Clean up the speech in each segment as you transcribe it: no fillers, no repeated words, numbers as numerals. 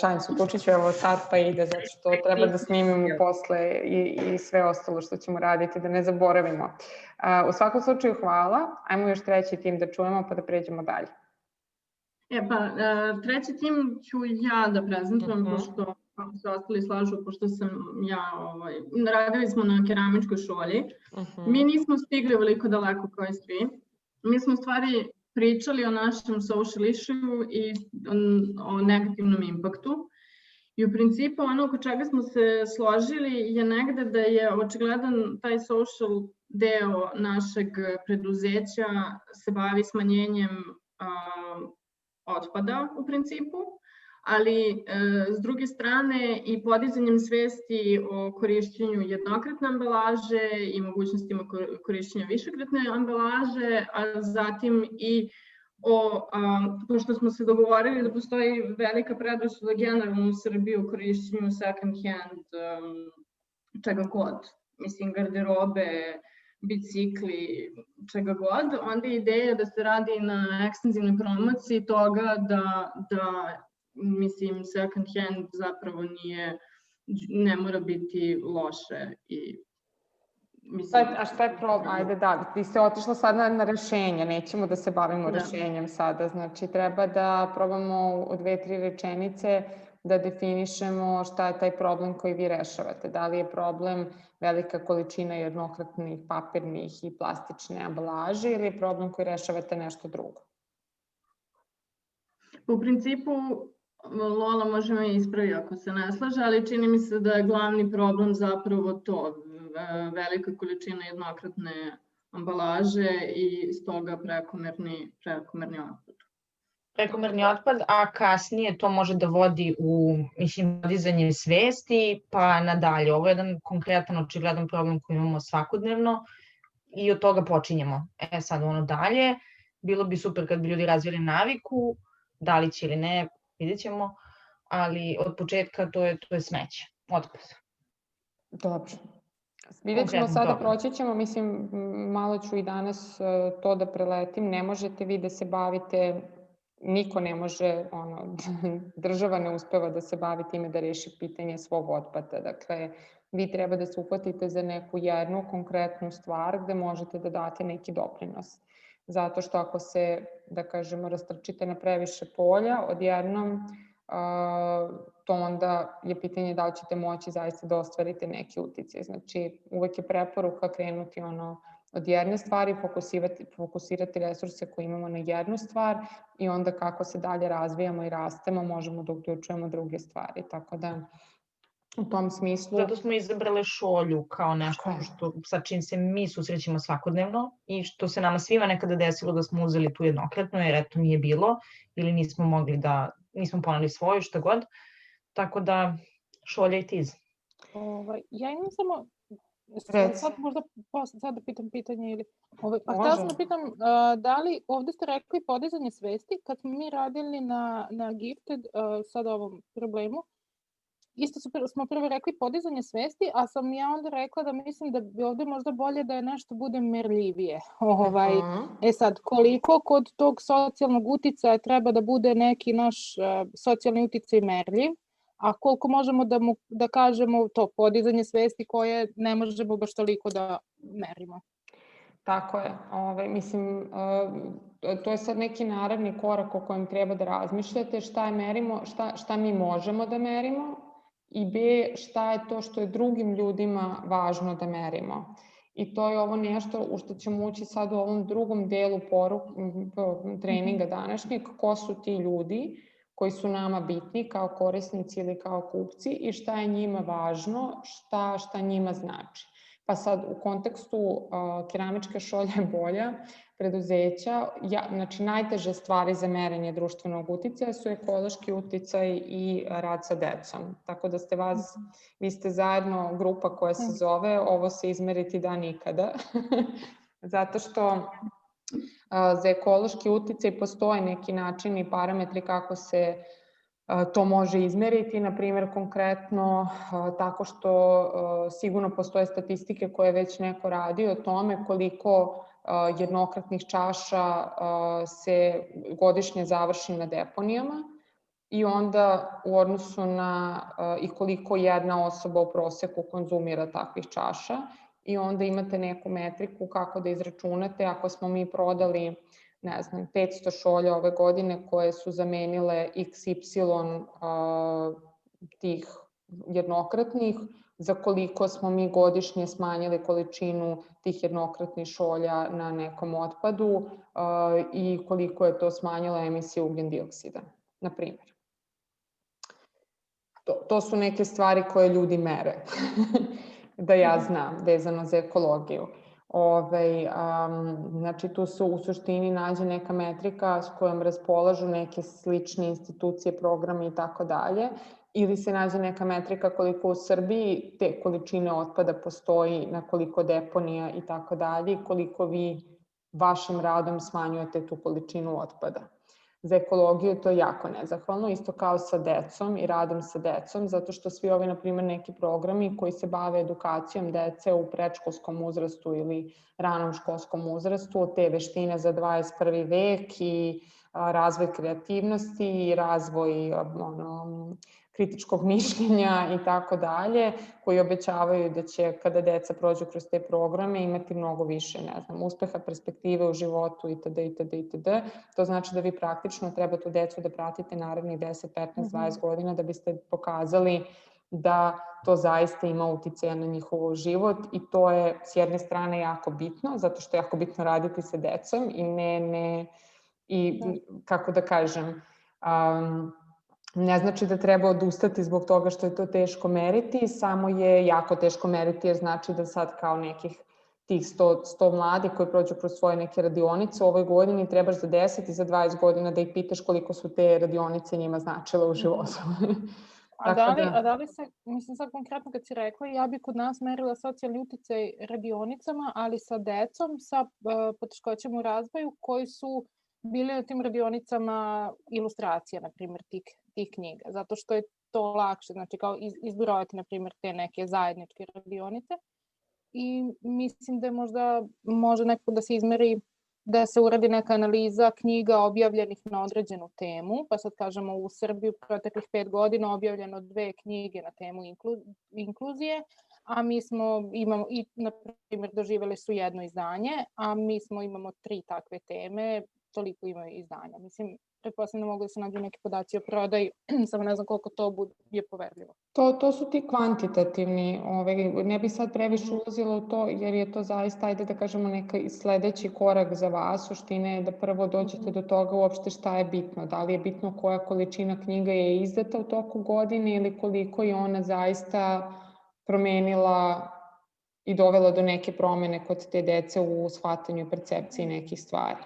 Šanjcu, uključit ću evo sad pa ide, zato što treba da snimimo posle i sve ostalo što ćemo raditi, da ne zaboravimo. U svakom slučaju hvala, ajmo još treći tim da čujemo pa da pređemo dalje. Treći tim ću ja da prezentujem, pošto ako se ostali slažu, pošto sam ja, radili smo na keramičkoj šolji. Mi nismo stigli veliko daleko kao i svi. Mi smo u stvari pričali o našem social issue i o negativnom impaktu. I u principu ono oko čega smo se složili je negde da je očigledan taj social deo našeg preduzeća se bavi smanjenjem otpada u principu, ali s druge strane i podizanjem svesti o korišćenju jednokratne ambalaže i mogućnostima korišćenja višekratne ambalaže, a zatim i pošto smo se dogovorili da postoji velika predrasuda generalno u Srbiji u korišćenju second hand čega god, mislim garderobe, bicikli, čega god, onda je ideja da se radi na ekstenzivnoj promociji toga da mislim, second hand zapravo ne mora biti loše i A šta je problem? Ajde da, ti ste otišla sad na rešenje, nećemo da se bavimo rešenjem sada, znači treba da probamo u 2-3 rečenice da definišemo šta je taj problem koji vi rešavate. Da li je problem velika količina jednokratnih papirnih i plastične ambalaže ili je problem koji rešavate nešto drugo? U principu, Lola može me ispravi ako se ne slaže, ali čini mi se da je glavni problem zapravo to, velika količina jednokratne ambalaže i stoga prekomerni otpad. Prekomerni otpad, a kasnije to može da vodi u, podizanje svesti pa nadalje. Ovo je jedan konkretan, očigledan problem koji imamo svakodnevno i od toga počinjemo. Sad dalje, bilo bi super kad bi ljudi razvili naviku, da li će ili ne, vidjet ćemo, ali od početka to je smeće, otpad. Dobro. Vidjet ćemo sada, proći ćemo, mislim, malo ću i danas to da preletim, ne možete vi da se bavite, niko ne može, država ne uspeva da se bavi time da reši pitanje svog otpada, dakle, vi treba da se uhvatite za neku jednu konkretnu stvar gde možete da date neki doprinos. Zato što ako se, da kažemo, rastrčite na previše polja, odjednom to onda je pitanje da li ćete moći zaista da ostvarite neki uticaj. Znači, uvek je preporuka krenuti od jedne stvari, fokusirati resurse koje imamo na jednu stvar i onda kako se dalje razvijamo i rastemo, možemo da uključujemo druge stvari. Tako da, u tom smislu... Zato smo izabrale šolju kao nešto sa čim se mi susrećemo svakodnevno i što se nama svima nekada desilo da smo uzeli tu jednokratno, jer eto nije bilo ili nismo mogli da, nismo poneli svoju, šta god. Tako da, šolja i tiz. Ja imam samo, sad možda sad da pitam pitanje ili... htela sam da pitam, da li, ovde ste rekli podizanje svesti, kad smo mi radili na Gifted, sad ovom problemu, isto smo prvo rekli podizanje svesti, a sam ja onda rekla da mislim da bi ovde možda bolje da je nešto bude merljivije. Sad, koliko kod tog socijalnog uticaja treba da bude neki naš socijalni uticaj merljiv, a koliko možemo da kažemo to podizanje svesti koje ne možemo baš toliko da merimo. Tako je. Mislim, to je sad neki naravni korak o kojem treba da razmišljate, šta merimo, šta mi možemo da merimo i B, šta je to što je drugim ljudima važno da merimo. I to je ovo nešto u što ćemo ući sad u ovom drugom delu treninga današnjeg, ko su ti ljudi koji su nama bitni kao korisnici ili kao kupci i šta je njima važno, šta njima znači. Pa sad u kontekstu keramičke šolje bolja preduzeća, znači najteže stvari za merenje društvenog uticaja su ekološki uticaj i rad sa decom. Tako da vi ste zajedno grupa koja se zove ovo se izmeriti da nikada. Zato što za ekološki uticaj postoje neki načini i parametri kako se to može izmeriti, na primjer konkretno tako što sigurno postoje statistike koje već neko radi o tome koliko jednokratnih čaša se godišnje završi na deponijama i onda u odnosu na i koliko jedna osoba u proseku konzumira takvih čaša i onda imate neku metriku kako da izračunate ako smo mi prodali, ne znam, 500 šolja ove godine koje su zamenile XY tih jednokratnih, za koliko smo mi godišnje smanjili količinu tih jednokratnih šolja na nekom otpadu i koliko je to smanjilo emisije ugljen dioksida, na primjer. To su neke stvari koje ljudi mere, da ja znam, vezano za ekologiju. Znači, tu se u suštini nađe neka metrika s kojom raspolažu neke slične institucije, programe i tako dalje, ili se nađe neka metrika koliko u Srbiji te količine otpada postoji, na koliko deponija i tako dalje, i koliko vi vašim radom smanjujete tu količinu otpada. Za ekologiju to je jako nezahvalno, isto kao sa decom i radom sa decom, zato što svi ovi, na primjer, neki programi koji se bave edukacijom dece u predškolskom uzrastu ili ranom školskom uzrastu, te veštine za 21. vek i razvoj kreativnosti i razvoj kritičkog mišljenja i tako dalje, koji obećavaju da će, kada deca prođu kroz te programe, imati mnogo više, ne znam, uspeha, perspektive u životu itd. To znači da vi praktično treba tu decu da pratite narednih 10, 15, 20 godina da biste pokazali da to zaista ima uticaja na njihov život i to je s jedne strane jako bitno, zato što je jako bitno raditi sa decom i kako da kažem, ne znači da treba odustati zbog toga što je to teško meriti, samo je jako teško meriti jer znači da sad kao nekih tih 100 mladih koji prođu kroz svoje neke radionice u ovoj godini trebaš za 10 i za 20 godina da ih pitaš koliko su te radionice njima značile u životu. A da li se, mislim sad konkretno kad si rekla, ja bi kod nas merila socijalni uticaj radionicama, ali sa decom, sa poteškoćama u razvoju koji su bili na tim radionicama ilustracija, na primjer, tih knjiga, zato što je to lakše, znači kao izbrojati, na primjer, te neke zajedničke radionice i mislim da je možda može nekako da se izmeri, da se uradi neka analiza knjiga objavljenih na određenu temu, pa sad kažemo u Srbiji u proteklih 5 godina objavljeno 2 knjige na temu inkluzije, a mi imamo, i na primjer doživjeli su jedno izdanje, a mi imamo 3 takve teme, toliko imaju izdanja. Mislim, pretpostavljam da mogu da se nađu neki podaci o prodaji, samo ne znam koliko to je poverljivo. To su ti kvantitativni, ne bi sad previše ulazila u to, jer je to zaista, ajde da kažemo, neki sledeći korak za vas. Suština je da prvo dođete do toga uopšte šta je bitno. Da li je bitno koja količina knjiga je izdata u toku godine ili koliko je ona zaista promenila i dovela do neke promene kod te dece u shvatanju i percepciji nekih stvari.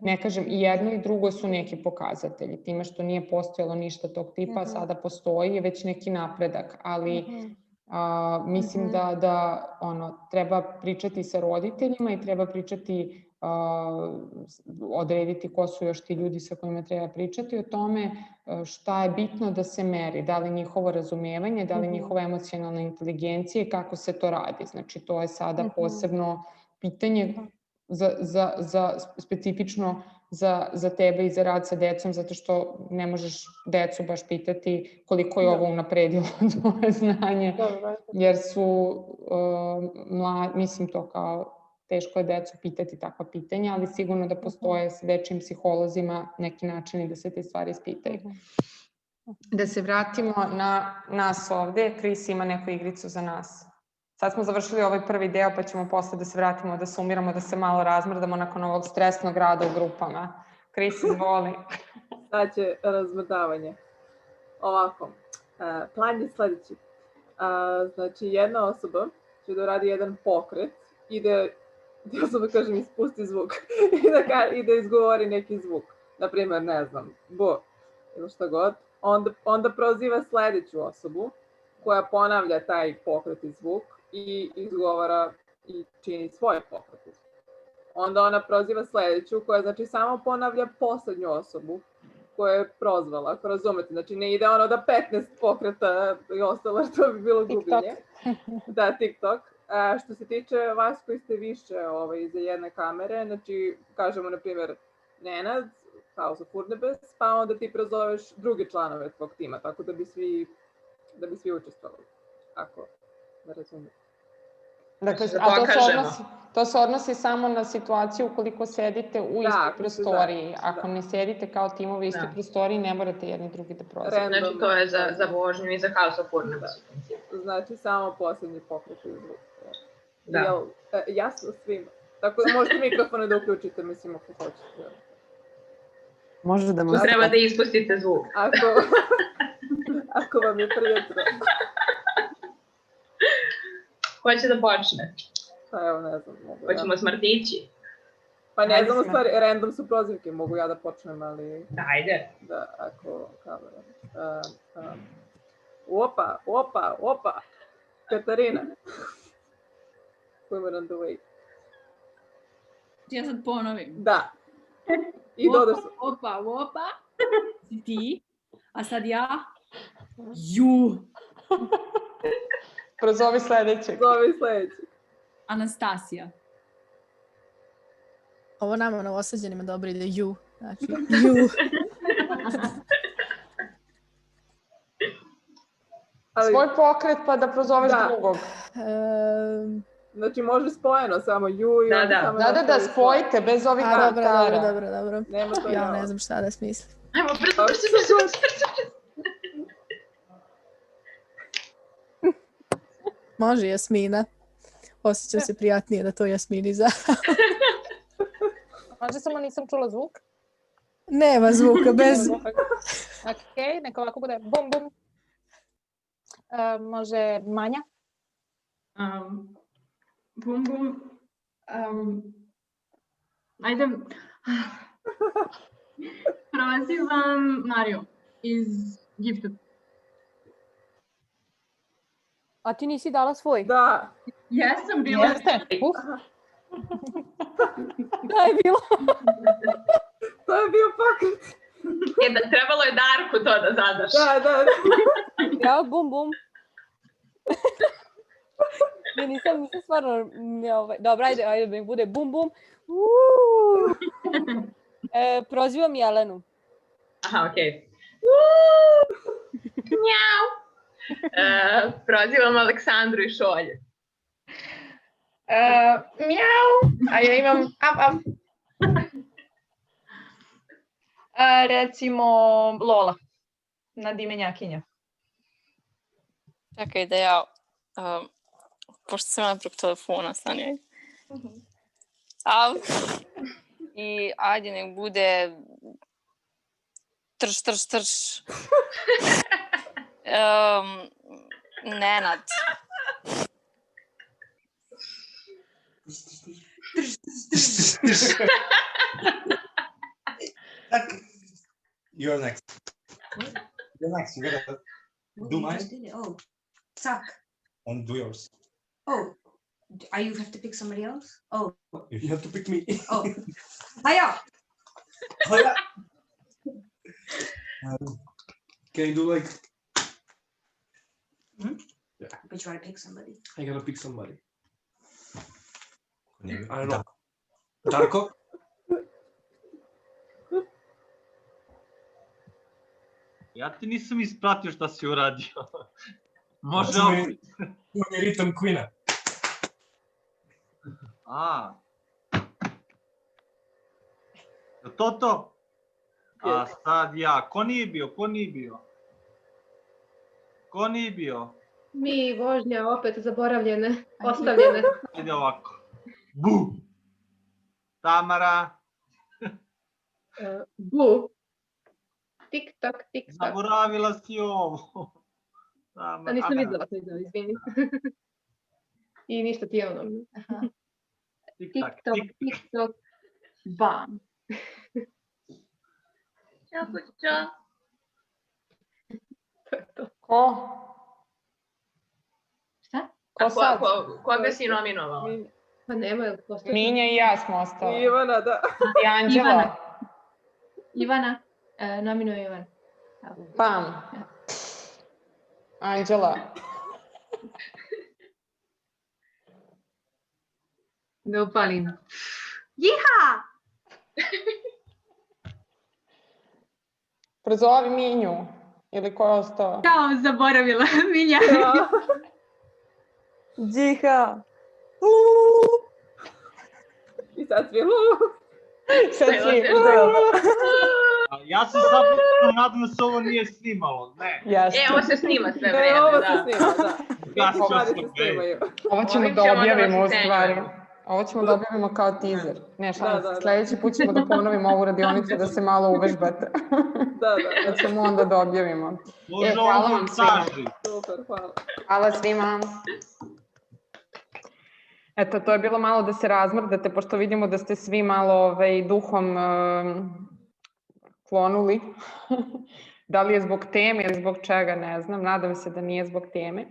Ne kažem, i jedno i drugo su neki pokazatelji. Time što nije postojalo ništa tog tipa, sada postoji je već neki napredak, ali mislim da treba pričati sa roditeljima i treba pričati, odrediti ko su još ti ljudi sa kojima treba pričati o tome šta je bitno da se meri, da li njihovo razumevanje, da li njihova emocionalna inteligencija i kako se to radi. Znači, to je sada posebno pitanje specifično za tebe i za rad sa decom, zato što ne možeš decu baš pitati koliko je ovo unapredilo tvoje znanje, jer su mislim to kao teško je decu pitati takva pitanja, ali sigurno da postoje s dečijim psiholozima neki načini da se te stvari ispitaju. Da se vratimo na nas ovde, Kris ima neku igricu za nas. Sad smo završili ovaj prvi deo, pa ćemo posle da se vratimo, da sumiramo, da se malo razmrdamo nakon ovog stresnog rada u grupama. Kris, izvoli. Sad će razmrdavanje. Ovako, plan je sledeći. Znači, jedna osoba će da radi jedan pokret i da osoba, kažem, ispusti zvuk i da izgovori neki zvuk. Naprimer, ne znam, bo, ili šta god. Onda proziva sledeću osobu koja ponavlja taj pokret i zvuk i izgovara i čini svoj pokret. Onda ona proziva sledeću koja znači samo ponavlja poslednju osobu koju je prozvala, ako razumete. Znači ne ide ono da 15 pokreta i ostalo, to bi bilo gubljenje. Da, TikTok. Što se tiče vas koji ste više iza jedne kamere, znači kažemo na primjer Nenad, House of Urnebes, pa onda ti prozoveš druge članove tvog tima, tako da bi svi učestvovali, ako ne razumijem. Dakle, Da a pokažemo. to se odnosi samo na situaciju ukoliko sedite u istoj prostoriji. Ako ne sedite kao timovi u istoj prostoriji, ne morate jedni drugi da prozivate. Znači, to je za vožnju i za House of Urnebes. Znači, samo posljednji pokret i zvuk. Da. Jel, jasno svima. Tako da možete mikrofone da uključite, mislim, ako hoćete. Može da Tu treba da ispustite zvuk. Ako vam je prijatno. Ko će da počne? Pa evo, ne znam. Hoćemo smrtići? Pa ne znam, u stvari, random su prozivke, mogu ja da počnem, ali... Ajde. Da, ako... Opa! Katarina. Women on the way. Ja sad ponovim. Da. I dodaš se. Opa. Si ti, a sad ja. Ju. Prozovi sledećeg. Anastasija. Ovo nama novosađenima dobro ide ju. Znači, ju. Svoj pokret pa da prozoveš drugog. Znači može spojeno samo ju i... Da, spojite, bez ovih komentara. Dobro. Ja ne znam šta da smislim. Ajmo, brzo. Može Jasmina. Osjećam se prijatnije da to Jasmini za. Može, samo nisam čula zvuk. Nema zvuka, bez... Ok, neka ovako bude bum bum. Može Manja? Bum bum. Ajde. Prozivam Mariju iz Gifted. A ti nisi dala svoj? Da. Jesam bila. Jeste? Da je bilo. To je bio pokret. Trebalo je Darku to da zadaš. Da. Ja, bum bum. Nisam stvarno... Dobro, ajde da mi bude bum bum. Prozivam Jelenu. Aha, okej. Njau. Prozivam Aleksandru i Šolje. Mjau. A ja imam av. Recimo Lola. Nadimenjakinja. Čekaj da ja, pošto sam imala preko telefona, stani ajde. Av. I ajde nek bude trš. Nenad. You're next. You're next. You gotta do mine. Oh, suck. And do yours. Oh, you have to pick somebody else? Oh. You have to pick me. Oh. Hiya! Can you do like... Yeah. But you want to pick somebody? I gotta pick somebody. I don't know. Darko? Ja ti nisam ispratio šta si uradio. Može ovo. To je ritam Queen-a. To? A sad ja. Ko nije bio? Mi, vožnja, opet zaboravljene, ostavljene. Ajde ovako. Bu! Tamara. Bu. Tik-tak. Zaboravila si ovo. A nisam videla to, izvini. I ništa ti je ono. Tik-tok, bam. Ćao. Ko? Šta? Ko sad? Koga si nominovala? Pa nema. Minja i ja smo ostale. Ivana, da. I Anđela. Ivana. Nominujem Ivana. Pam. Anđela. Ne upalim. Jiha! Prozovi Minju. Ili ko je ostao? Kao zaboravila Minja. Džiha. I sad svi Sad svi. Ja se sad nadam da se ovo nije snimalo, ne. Ovo se snima sve vreme, Ovo se da. snima, da. Gasio Stvari sam, se snimaju. Ovo ćemo Ovim da ćemo da objavimo u vas stvari. ucenjujemo. Ovo ćemo da objavimo kao teaser. Ne, šalim se, Da. sledeći put ćemo da ponovimo ovu radionicu da se malo uvežbate. Da. Da ćemo onda da objavimo. Može Hvala ovo vam svima. montaži. Super, hvala. Hvala svima. Eto, to je bilo malo da se razmrdate, pošto vidimo da ste svi malo duhom klonuli. Da li je zbog teme ili zbog čega, ne znam. Nadam se da nije zbog teme.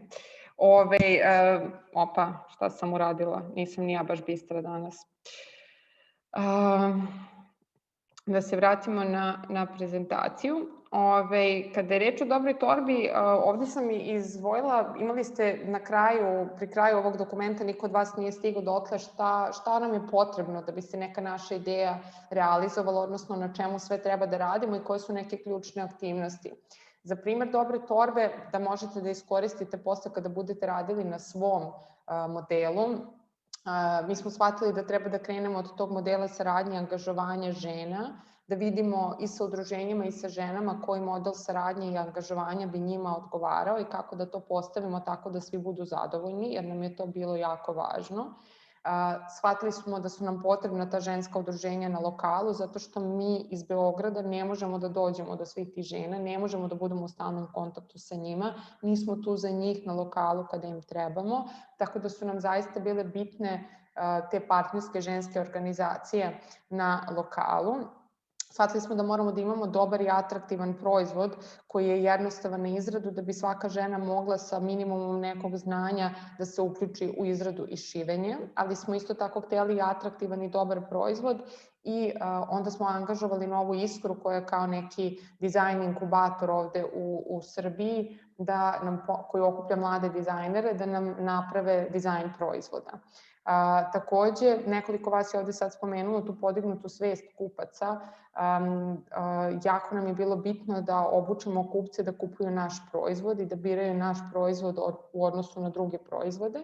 Opa, šta sam uradila? Nisam ni ja baš bistra danas. Da se vratimo na prezentaciju. Kada je reč o dobroj torbi, ovde sam izdvojila, imali ste pri kraju ovog dokumenta, niko od vas nije stigao dotle šta nam je potrebno da bi se neka naša ideja realizovala, odnosno na čemu sve treba da radimo i koje su neke ključne aktivnosti. Za primer dobre torbe, da možete da iskoristite posle kada budete radili na svom modelu, mi smo shvatili da treba da krenemo od tog modela saradnje i angažovanja žena, da vidimo i sa udruženjima i sa ženama koji model saradnje i angažovanja bi njima odgovarao i kako da to postavimo tako da svi budu zadovoljni, jer nam je to bilo jako važno. Shvatili smo da su nam potrebna ta ženska udruženja na lokalu, zato što mi iz Beograda ne možemo da dođemo do svih tih žena, ne možemo da budemo u stalnom kontaktu sa njima, nismo tu za njih na lokalu kada im trebamo, tako da su nam zaista bile bitne te partnerske ženske organizacije na lokalu. Shvatili smo da moramo da imamo dobar i atraktivan proizvod koji je jednostavan na izradu da bi svaka žena mogla sa minimumom nekog znanja da se uključi u izradu i šivenje, ali smo isto tako hteli i atraktivan i dobar proizvod i onda smo angažovali Novu Iskru koja je kao neki dizajn inkubator ovde u Srbiji koji okuplja mlade dizajnere da nam naprave dizajn proizvoda. Takođe, nekoliko vas je ovde sad spomenulo tu podignutu svest kupaca. Jako nam je bilo bitno da obučemo kupce da kupuju naš proizvod i da biraju naš proizvod u odnosu na druge proizvode.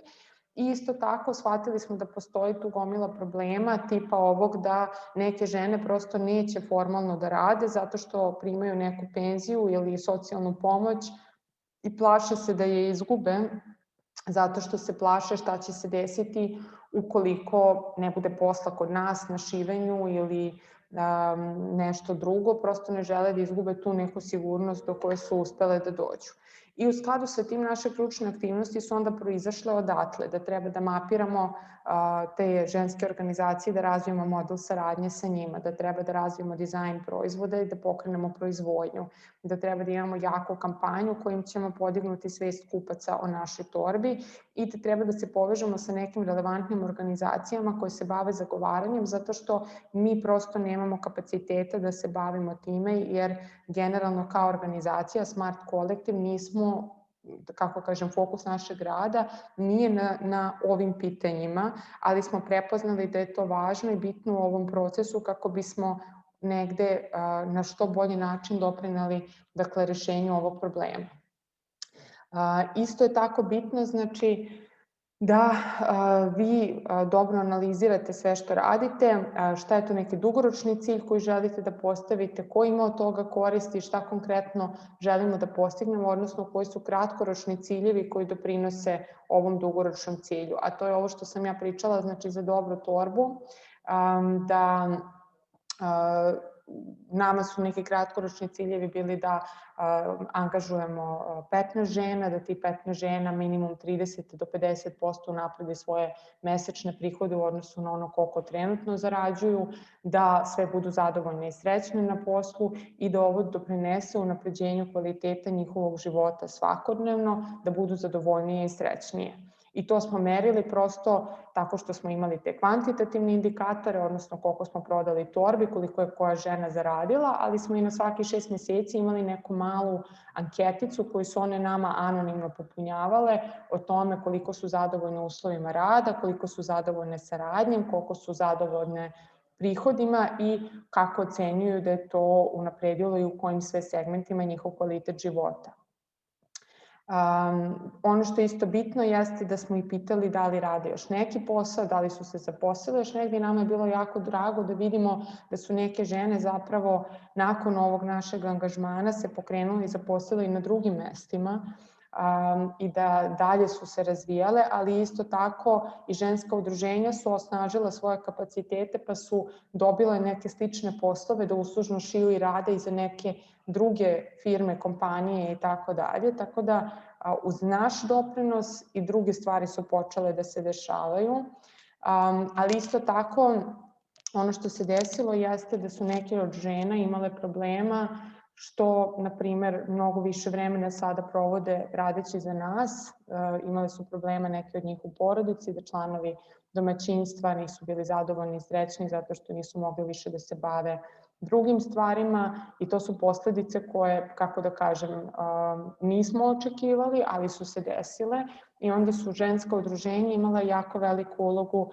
I isto tako shvatili smo da postoji tu gomila problema tipa ovog da neke žene prosto neće formalno da rade zato što primaju neku penziju ili socijalnu pomoć i plaše se da je izgube zato što se plaše šta će se desiti ukoliko ne bude posla kod nas na šivenju ili nešto drugo, prosto ne žele da izgube tu neku sigurnost do koje su uspele da dođu. I u skladu sa tim naše ključne aktivnosti su onda proizašle odatle, da treba da mapiramo te ženske organizacije, da razvijemo model saradnje sa njima, da treba da razvijemo dizajn proizvoda i da pokrenemo proizvodnju, da treba da imamo jaku kampanju kojim ćemo podignuti svest kupaca o našoj torbi i da treba da se povežemo sa nekim relevantnim organizacijama koje se bave zagovaranjem, zato što mi prosto nemamo kapaciteta da se bavimo time, jer generalno kao organizacija Smart Kolektiv nismo, kako kažem, fokus našeg rada nije na ovim pitanjima, ali smo prepoznali da je to važno i bitno u ovom procesu kako bismo negde na što bolji način doprineli rešenju ovog problema. Isto je tako bitno, znači, da vi dobro analizirate sve što radite, šta je to neki dugoročni cilj koji želite da postavite, ko ima od toga koristi, šta konkretno želimo da postignemo, odnosno koji su kratkoročni ciljevi koji doprinose ovom dugoročnom cilju. A to je ovo što sam ja pričala, znači za dobru torbu, da nama su neki kratkoročni ciljevi bili da angažujemo 15 žena, da ti 15 žena minimum 30 do 50% napredi svoje mesečne prihode u odnosu na ono koliko trenutno zarađuju, da sve budu zadovoljne i srećne na poslu i da ovo doprinese unapređenju kvaliteta njihovog života svakodnevno, da budu zadovoljnije i srećnije. I to smo merili prosto tako što smo imali te kvantitativne indikatore, odnosno koliko smo prodali torbi, koliko je koja žena zaradila, ali smo i na svaki 6 meseci imali neku malu anketicu koju su one nama anonimno popunjavale o tome koliko su zadovoljne uslovima rada, koliko su zadovoljne saradnjom, koliko su zadovoljne prihodima i kako ocenjuju da je to unapredilo i u kojim sve segmentima njihov kvalitet života. Ono što je isto bitno jeste da smo i pitali da li rade još neki posao, da li su se zaposlile još negdje. Nama je bilo jako drago da vidimo da su neke žene zapravo nakon ovog našeg angažmana se pokrenule i zaposlile i na drugim mestima i da dalje su se razvijale, ali isto tako i ženska udruženja su osnažila svoje kapacitete pa su dobile neke slične poslove da uslužno šiju i rade i za neke druge firme, kompanije i tako dalje. Tako da uz naš doprinos i druge stvari su počele da se dešavaju. Ali isto tako ono što se desilo jeste da su neke od žena imale problema što, na primer, mnogo više vremena sada provode radeći za nas. Imali su problema neke od njih u porodici, da članovi domaćinstva nisu bili zadovoljni i srećni zato što nisu mogli više da se bave drugim stvarima i to su posledice koje, kako da kažem, nismo očekivali, ali su se desile i onda su ženska udruženja imala jako veliku ulogu